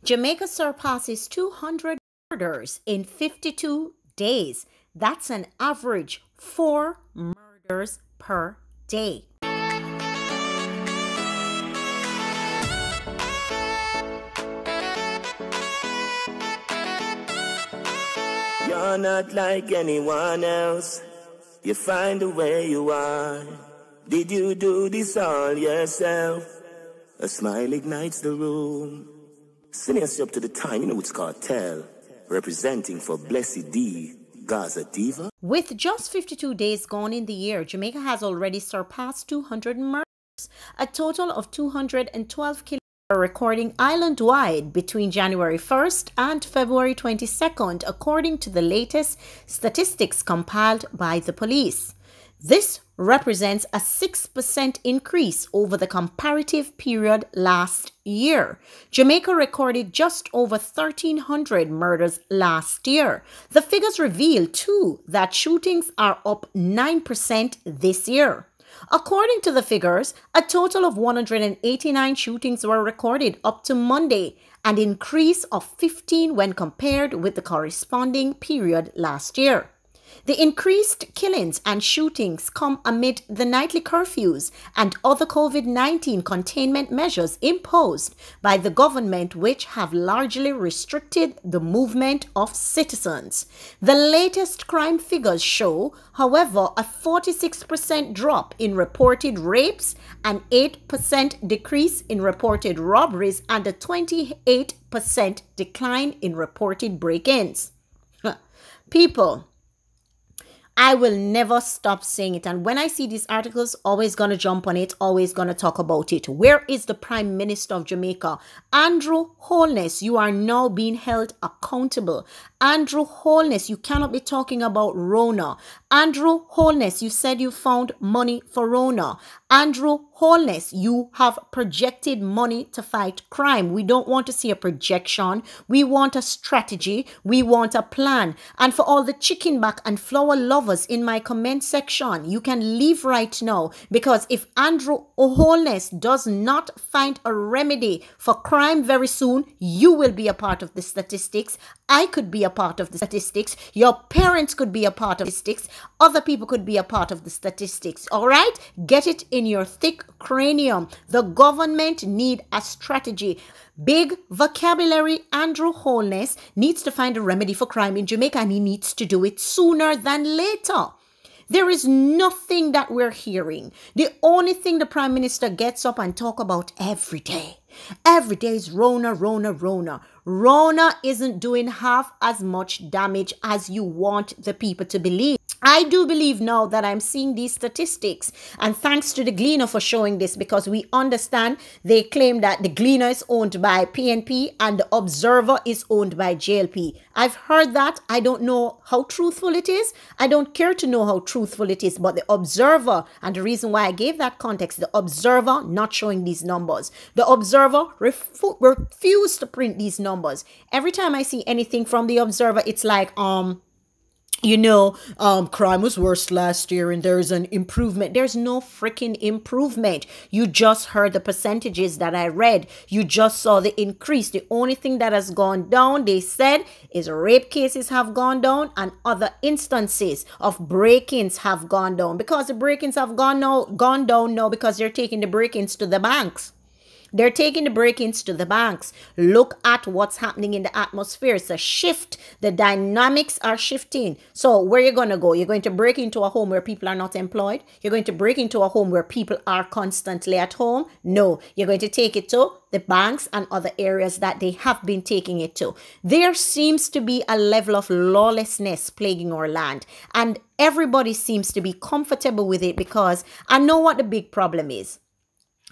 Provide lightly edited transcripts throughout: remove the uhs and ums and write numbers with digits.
Jamaica surpasses 200 murders in 52 days. That's an average 4 murders per day. You're not like anyone else. You find the way you are. Did you do this all yourself? A smile ignites the room. Sending us up to the time, you know it's cartel. Representing for Blessed D, Gaza Diva. With just 52 days gone in the year, Jamaica has already surpassed 200 murders. A total of 212 killings were recording island-wide between January 1st and February 22nd, according to the latest statistics compiled by the police. This represents a 6% increase over the comparative period last year. Jamaica recorded just over 1,300 murders last year. The figures reveal, too, that shootings are up 9% this year. According to the figures, a total of 189 shootings were recorded up to Monday, an increase of 15 when compared with the corresponding period last year. The increased killings and shootings come amid the nightly curfews and other COVID-19 containment measures imposed by the government, which have largely restricted the movement of citizens. The latest crime figures show, however, a 46% drop in reported rapes, an 8% decrease in reported robberies, and a 28% decline in reported break-ins. People, I will never stop saying it. And when I see these articles, always going to jump on it, always going to talk about it. Where is the Prime Minister of Jamaica? Andrew Holness, you are now being held accountable. Andrew Holness, you cannot be talking about Rona. Andrew Holness, you said you found money for Rona. Andrew Holness, you have projected money to fight crime. We don't want to see a projection. We want a strategy. We want a plan. And for all the chicken back and flower lovers in my comment section, you can leave right now, because if Andrew Holness does not find a remedy for crime very soon, you will be a part of the statistics. I could be a part of the statistics. Your parents could be a part of the statistics. Other people could be a part of the statistics. All right? Get it in your thick cranium. The government need a strategy. Big vocabulary. Andrew Holness needs to find a remedy for crime in Jamaica, and he needs to do it sooner than later. There is nothing that we're hearing. The only thing the Prime Minister gets up and talk about every day is Rona, Rona, Rona. Rona isn't doing half as much damage as you want the people to believe. I do believe now that I'm seeing these statistics, and thanks to the Gleaner for showing this, because we understand they claim that the Gleaner is owned by PNP and the Observer is owned by JLP. I've heard that. I don't know how truthful it is. I don't care to know how truthful it is, but the Observer, and the reason why I gave that context, the Observer not showing these numbers. The Observer refused to print these numbers. Every time I see anything from the Observer, it's like, crime was worse last year and there's an improvement. There's no freaking improvement. You just heard the percentages that I read. You just saw the increase. The only thing that has gone down, they said, is rape cases have gone down and other instances of break-ins have gone down. Because the break-ins have gone down now because they're taking the break-ins to the banks. They're taking the break-ins to the banks. Look at what's happening in the atmosphere. It's a shift. The dynamics are shifting. So where are you going to go? You're going to break into a home where people are not employed? You're going to break into a home where people are constantly at home? No. You're going to take it to the banks and other areas that they have been taking it to. There seems to be a level of lawlessness plaguing our land. And everybody seems to be comfortable with it, because I know what the big problem is.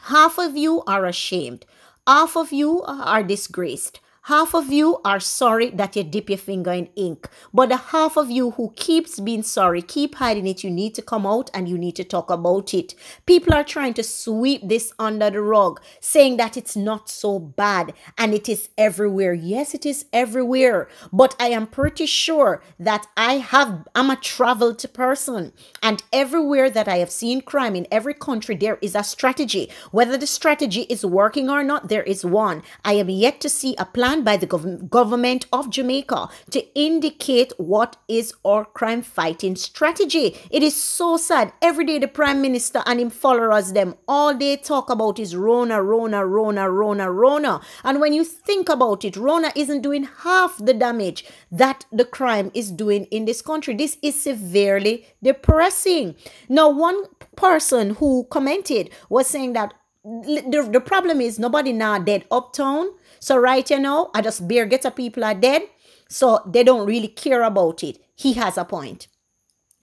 Half of you are ashamed. Half of you are disgraced. Half of you are sorry that you dip your finger in ink. But the half of you who keeps being sorry, keep hiding it, you need to come out and you need to talk about it. People are trying to sweep this under the rug, saying that it's not so bad and it is everywhere. Yes, it is everywhere. But I am pretty sure that I'm a traveled person, and everywhere that I have seen crime in every country, there is a strategy. Whether the strategy is working or not, there is one. I am yet to see a plan plan by the government of Jamaica to indicate what is our crime fighting strategy. It is so sad. Every day the Prime Minister and him followers them, all they talk about is Rona, Rona, Rona, Rona, Rona. And when you think about it, Rona isn't doing half the damage that the crime is doing in this country. This is severely depressing. Now, one person who commented was saying that the problem is nobody now dead uptown. So right, you know, I just bare get people are dead. So they don't really care about it. He has a point.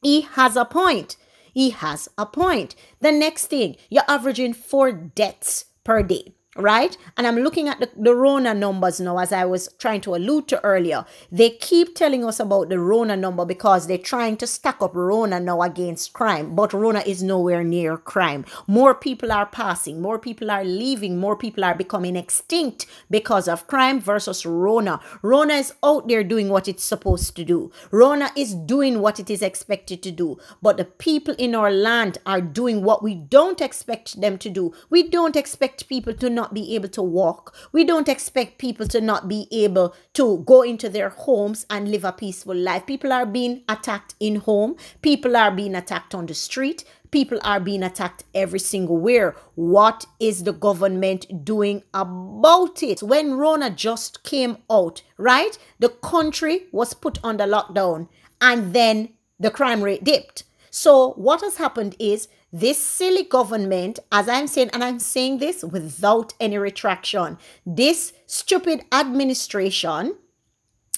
He has a point. He has a point. The next thing, you're averaging 4 deaths per day. Right? And I'm looking at the Rona numbers now, as I was trying to allude to earlier. They keep telling us about the Rona number because they're trying to stack up Rona now against crime. But Rona is nowhere near crime. More people are passing. More people are leaving. More people are becoming extinct because of crime versus Rona. Rona is out there doing what it's supposed to do. Rona is doing what it is expected to do. But the people in our land are doing what we don't expect them to do. We don't expect people to not be able to walk. We don't expect people to not be able to go into their homes and live a peaceful life. People are being attacked in home. People are being attacked on the street. People are being attacked every single where. What is the government doing about it? When Rona just came out, right? The country was put under lockdown and then the crime rate dipped. So what has happened is this silly government, as I'm saying, and I'm saying this without any retraction, this stupid administration,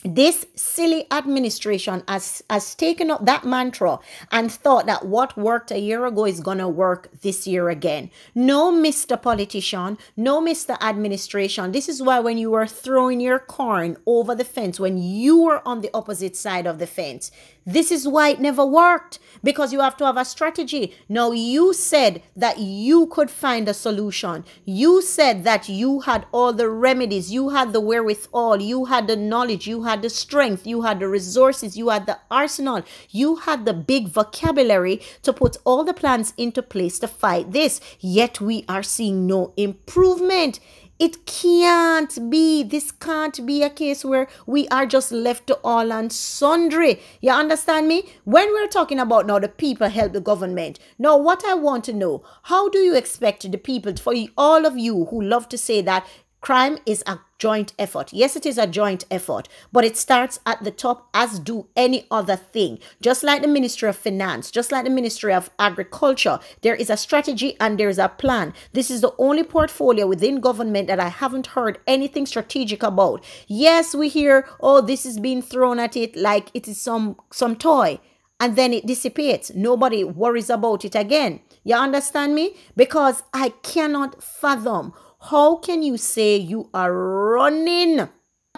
this silly administration has taken up that mantra and thought that what worked a year ago is going to work this year again. No, Mr. Politician, no, Mr. Administration. This is why when you were throwing your corn over the fence, when you were on the opposite side of the fence, this is why it never worked, because you have to have a strategy. Now, you said that you could find a solution. You said that you had all the remedies. You had the wherewithal. You had the knowledge. You had the strength. You had the resources. You had the arsenal. You had the big vocabulary to put all the plans into place to fight this. Yet we are seeing no improvement. It can't be. This can't be a case where we are just left to all and sundry. You understand me? When we're talking about now the people help the government. Now, what I want to know, how do you expect the people, for all of you who love to say that crime is a joint effort? Yes, it is a joint effort, but it starts at the top, as do any other thing. Just like the Ministry of Finance, just like the Ministry of Agriculture, there is a strategy and there is a plan. This is the only portfolio within government that I haven't heard anything strategic about. Yes, we hear, oh, this is being thrown at it like it is some toy, and then it dissipates. Nobody worries about it again. You understand me? Because I cannot fathom, how can you say you are running a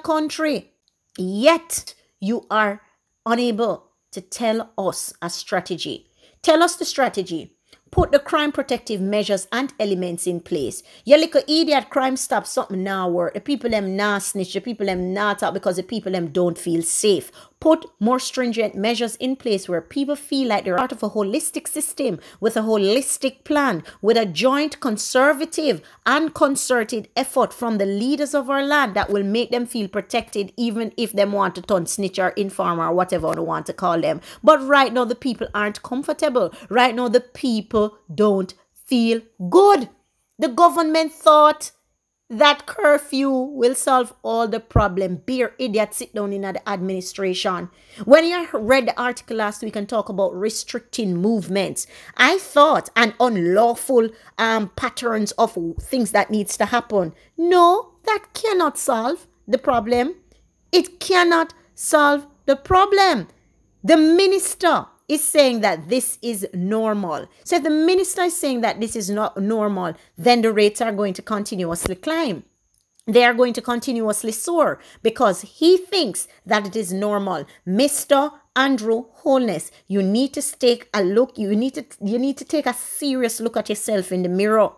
country, yet you are unable to tell us a strategy? Tell us the strategy. Put the crime protective measures and elements in place. You little idiot, Crime Stop something now work. The people them not snitch. The people them not talk because the people them don't feel safe. Put more stringent measures in place where people feel like they're part of a holistic system with a holistic plan, with a joint conservative and concerted effort from the leaders of our land that will make them feel protected, even if they want to turn snitch or informer or whatever they want to call them. But right now, the people aren't comfortable. Right now, the people don't feel good. The government thought that curfew will solve all the problem. Beer idiot sit down in the administration. When you read the article last week and talk about restricting movements, I thought an unlawful patterns of things that needs to happen. No, that cannot solve the problem. It cannot solve the problem. The minister is saying that this is normal. So if the minister is saying that this is not normal, then the rates are going to continuously climb. They are going to continuously soar because he thinks that it is normal. Mr. Andrew Holness, you need to take a look. You need to take a serious look at yourself in the mirror.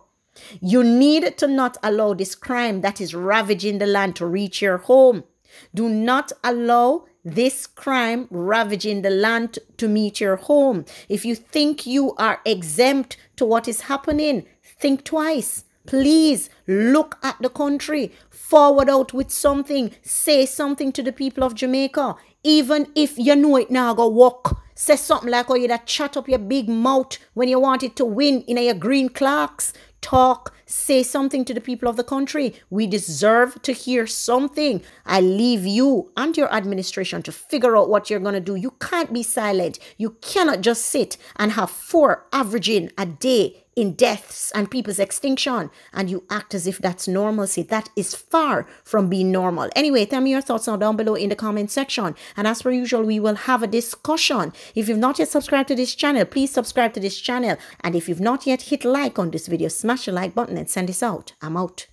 You need to not allow this crime that is ravaging the land to reach your home. Do not allow this crime ravaging the land to meet your home. If you think you are exempt to what is happening, think twice. Please look at the country, forward out with something, say something to the people of Jamaica. Even if you know it now go work, say something like how you that chat up your big mouth when you wanted to win in your green clerks. Talk, say something to the people of the country. We deserve to hear something. I leave you and your administration to figure out what you're going to do. You can't be silent. You cannot just sit and have 4 averaging a day in deaths and people's extinction, and you act as if that's normalcy. That is far from being normal. Anyway, tell me your thoughts down below in the comment section, and as per usual, we will have a discussion. If you've not yet subscribed to this channel, please subscribe to this channel, and if you've not yet hit like on this video, smash the like button and send this out. I'm out.